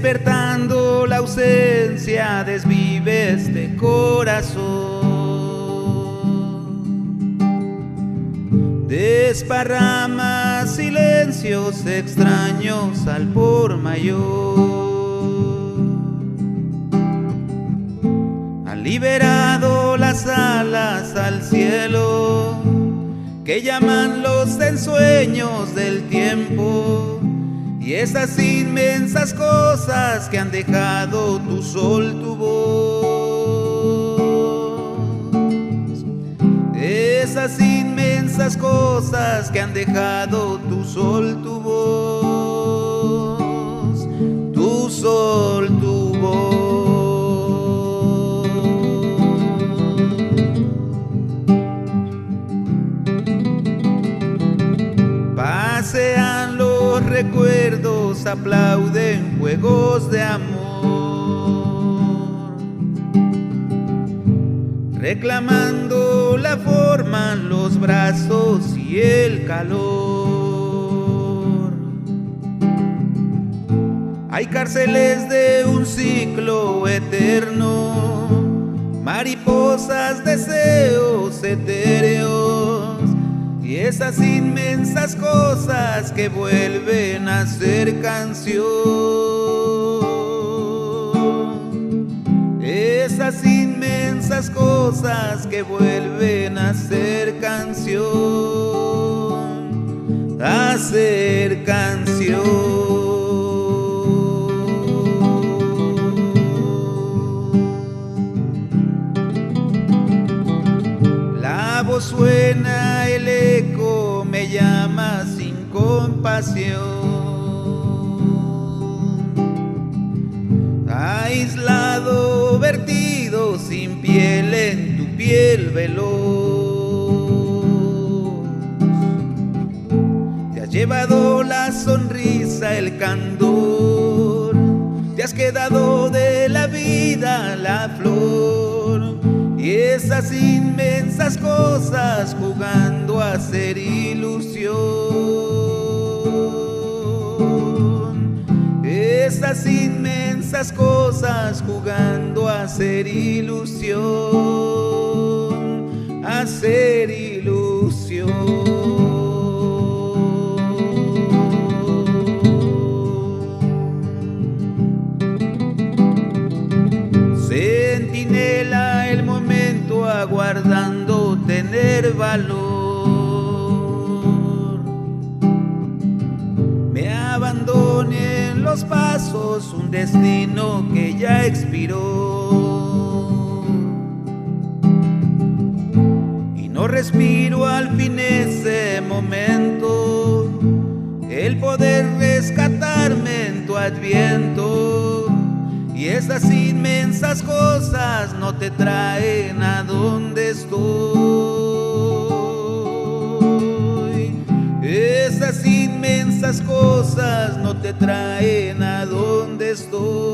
despertando la ausencia, desvive este corazón. Desparrama silencios extraños al por mayor. Han liberado las alas al cielo que llaman los ensueños del tiempo, y esas inmensas cosas que han dejado tu sol, tu voz. Esas inmensas cosas que han dejado tu sol, tu voz. Tu sol, tu voz. Pasean los recuerdos, aplauden juegos de amor, reclamando la forma, los brazos y el calor. Hay cárceles de un ciclo eterno, mariposas, deseos etéreos, y esas inmensas cosas que vuelven a ser canción. Esas inmensas cosas que vuelven a ser canción. A ser canción. La voz suena, el eco me llama sin compasión. Aislado, vertido, sin piel en tu piel veloz. Te has llevado la sonrisa, el candor. Te has quedado de la vida la flor. Y esas inmensas cosas jugando a ser ilusión. Esas inmensas cosas jugando a ser ilusión. A ser ilusión. Centinela, el momento aguardando tener valor. Me abandonen los pasos, un destino que ya expiró. Y no respiro al fin ese momento, el poder rescatarme en tu adviento. Y esas inmensas cosas no te traen a donde estoy. Esas inmensas cosas no te traen a donde estoy.